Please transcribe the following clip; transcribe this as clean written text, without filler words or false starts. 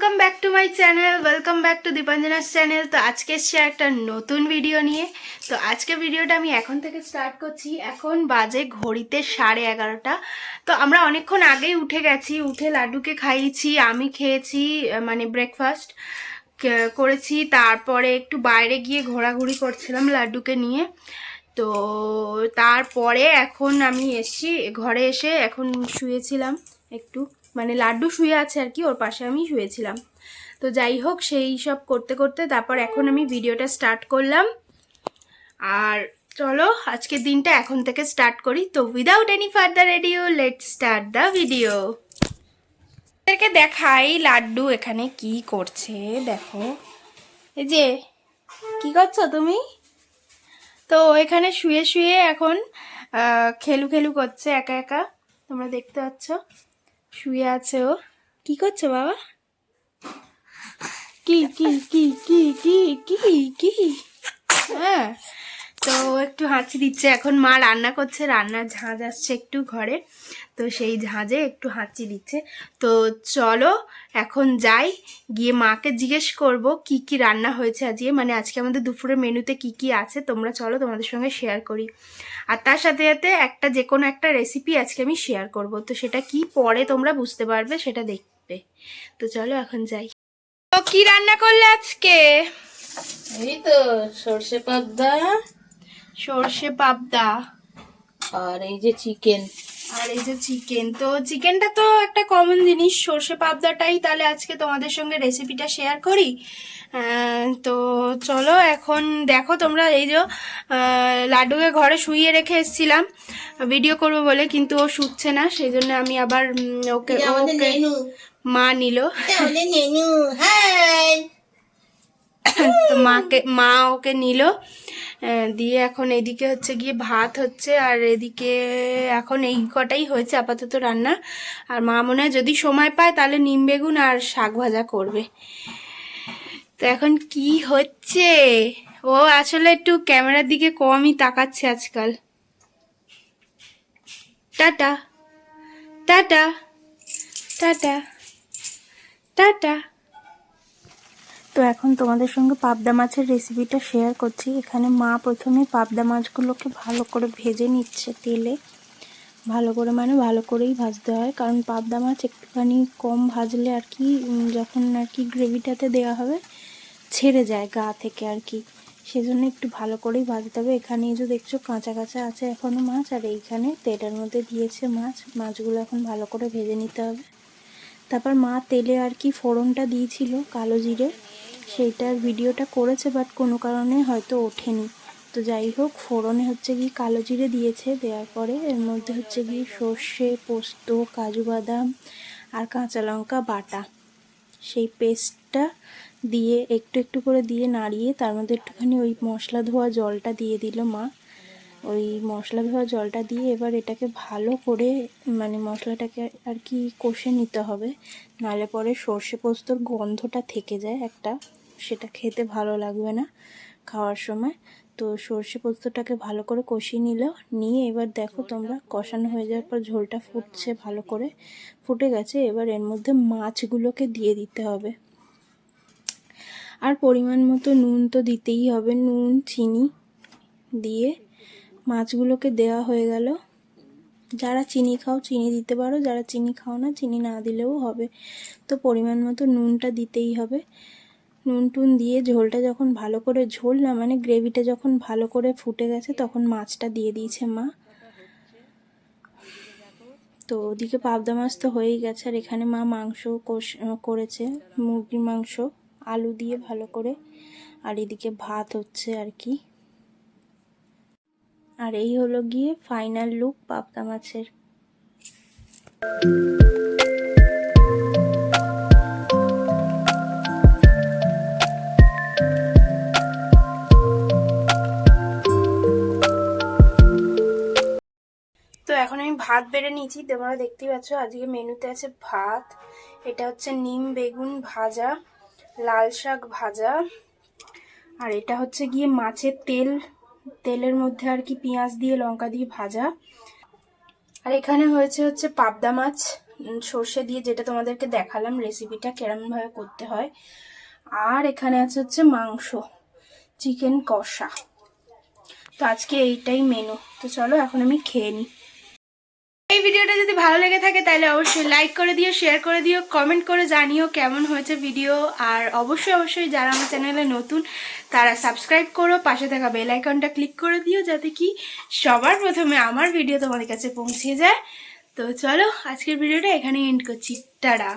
Welcome back to my channel, welcome back to Dipanjana's channel. তো আজকে এসছি একটা নতুন ভিডিও নিয়ে। তো আজকে ভিডিওটা আমি এখন থেকে স্টার্ট করছি। এখন বাজে ঘড়িতে 11:30। তো আমরা অনেকক্ষণ আগেই উঠে গেছি, উঠে লাড্ডুকে খাইয়েছি, আমি খেয়েছি, মানে ব্রেকফাস্ট করেছি। তারপরে একটু বাইরে গিয়ে ঘোরাঘুরি করছিলাম লাড্ডুকে নিয়ে। তো তারপরে এখন আমি এসছি ঘরে, এসে এখন শুয়েছিলাম একটু, মানে লাড্ডু শুয়ে আছে আর কি, ওর পাশে আমি শুয়েছিলাম। তো যাই হোক, সেই সব করতে করতে তারপর এখন আমি ভিডিওটা স্টার্ট করলাম। আর চলো আজকের দিনটা এখন থেকে স্টার্ট করি। তো without any further edu let's start the video. এদেরকে দেখাই লাড্ডু এখানে কি করছে। দেখো, এই যে কি করছো তুমি? তো এখানে শুয়ে শুয়ে এখন খেলু খেলু করছে একা একা, তোমরা দেখতে পাচ্ছ। শুয়ে আছে ও। কি করছো বাবা? কি কি কি কি কি কি কি হ্যাঁ, তো একটু হাঁচি দিচ্ছে। এখন মা রান্না করছে, রান্নার ঝাঁঝ আসছে একটু ঘরে, তো সেই ঝাঁঝে একটু হাঁচি দিচ্ছে। তো চলো এখন যাই, গিয়ে মাকে জিজ্ঞেস করব কি কি রান্না হয়েছে আজকে, মানে আজকে আমাদের দুপুরের মেনুতে কি কি আছে। তোমরা চলো তোমাদের সঙ্গে শেয়ার করি। আর তার সাথে সাথে একটা যে কোনো একটা রেসিপি আজকে আমি শেয়ার করব, তো সেটা কি পরে তোমরা বুঝতে পারবে, সেটা দেখবে। তো চলো এখন যাই। তো কি রান্না করলে আজকে? এই তো সর্ষে পাবদা সর্ষে পাবদা আর এই যে চিকেন। আর এই যে চিকেন। তো চিকেনটা তো একটা কমন জিনিস, সর্ষে পাবদাটাই তাহলে আজকে তোমাদের সঙ্গে রেসিপিটা শেয়ার করি। তো চলো এখন দেখো তোমরা, এই যে লাড্ডুকে ঘরে শুইয়ে রেখে এসেছিলাম ভিডিও করবো বলে, কিন্তু ও শুচ্ছে না, সেই জন্য আমি আবার ওকে মা নিল। তো মা ওকে নিল, দিয়ে এখন এদিকে হচ্ছে গিয়ে ভাত হচ্ছে, আর এদিকে এখন এই কটাই হয়েছে আপাতত রান্না। আর মা মনে হয় যদি সময় পায় তাহলে নিম বেগুন আর শাক ভাজা করবে। তো এখন কি হচ্ছে, ও আসলে একটু ক্যামেরার দিকে কমই তাকাচ্ছে আজকাল। Tata tata tata tata. তো এখন তোমাদের সঙ্গে পাবদা মাছের রেসিপিটা শেয়ার করছি। এখানে মা প্রথমে পাবদা মাছগুলোকে ভালো করে ভেজে নিচ্ছে তেলে, ভালো করে, মানে ভালো করেই ভাজতে হয়, কারণ পাবদা মাছ একটুখানি কম ভাজলে আর কি, যখন আর কি গ্রেভিটাতে দেওয়া হবে ছেড়ে যায় গা থেকে আর কি, সেজন্য একটু ভালো করেই ভাজতে হবে। এখানে যে দেখছো কাঁচা কাঁচা আছে এখনও মাছ, আর এইখানে তেলের মধ্যে দিয়েছে মাছগুলো এখন ভালো করে ভেজে নিতে হবে। তারপর মা তেলে আর কি ফোড়নটা দিয়েছিল কালো জিরে, সেইটার ভিডিওটা করেছে, বাট কোনো কারণে হয়তো ওঠেনি। তো যাই হোক, ফোড়নে হচ্ছে কি কালো জিরে দিয়েছে, দেওয়ার পরে এর মধ্যে হচ্ছে কি সর্ষে, পোস্ত, কাজু বাদাম আর কাঁচা লঙ্কা বাটা, সেই পেস্টটা দিয়ে একটু একটু করে দিয়ে নাড়িয়ে তার মধ্যে একটুখানি ওই মশলা ধোয়া জলটা দিয়ে দিল মা। ওই মশলা ধোয়া জলটা দিয়ে এবার এটাকে ভালো করে, মানে মশলাটাকে আর কি কষে নিতে হবে, নাহলে পরে সর্ষে পোস্তর গন্ধটা থেকে যায় একটা, সেটা খেতে ভালো লাগবে না খাওয়ার সময়। তো সর্ষে পোস্তটাকে ভালো করে কষিয়ে নিয়ে এবার দেখো তোমরা, কষানো হয়ে যাওয়ার পর ঝোলটা ফুটছে, ভালো করে ফুটে গেছে। এবার এর মধ্যে মাছগুলোকে দিয়ে দিতে হবে, আর পরিমাণ মতো নুন তো দিতেই হবে, নুন চিনি দিয়ে মাছগুলোকে দেওয়া হয়ে গেল। যারা চিনি খাও চিনি দিতে পারো, যারা চিনি খাও না চিনি না দিলেও হবে। তো পরিমাণ মতো নুনটা দিতেই হবে। নুন টুন দিয়ে ঝোলটা যখন ভালো করে, ঝোল না মানে গ্রেভিটা যখন ভালো করে ফুটে গেছে, তখন মাছটা দিয়ে দিয়েছে মা। তো ওদিকে পাবদা মাছ তো হয়েই গেছে, আর এখানে মা মাংস করেছে, মুরগির মাংস আলু দিয়ে ভালো করে, আর এদিকে ভাত হচ্ছে আর কি। আর এই হলো গিয়ে ফাইনাল লুক পাবদা মাছের। তো এখন আমি ভাত বেড়ে নিয়েছি, তোমরা দেখতেই পাচ্ছ। আজকে মেনুতে আছে ভাত, এটা হচ্ছে নিম বেগুন ভাজা, লাল শাক ভাজা, আর এটা হচ্ছে গিয়ে মাছের তেলের মধ্যে আর কি পেঁয়াজ দিয়ে লঙ্কা দিয়ে ভাজা। আর এখানে হচ্ছে পাবদা মাছ সর্ষে দিয়ে, যেটা তোমাদেরকে দেখালাম রেসিপিটা কেমনভাবে করতে হয়। আর এখানে আছে হচ্ছে মাংস, চিকেন কষা। তো আজকে এইটাই মেনু। তো চলো এখন আমি খেয়ে নিই। এই ভিডিওটা যদি ভালো লেগে থাকে তাহলে অবশ্যই লাইক করে দিও, শেয়ার করে দিও, কমেন্ট করে জানিও কেমন হয়েছে ভিডিও। আর অবশ্যই যারা আমার চ্যানেলে নতুন তারা সাবস্ক্রাইব করো, পাশে থাকা বেল আইকনটা ক্লিক করে দিও যাতে কি সবার প্রথমে আমার ভিডিও তোমাদের কাছে পৌঁছে যায়। তো চলো আজকের ভিডিওটা এখানেই এন্ড করছি। টাটা।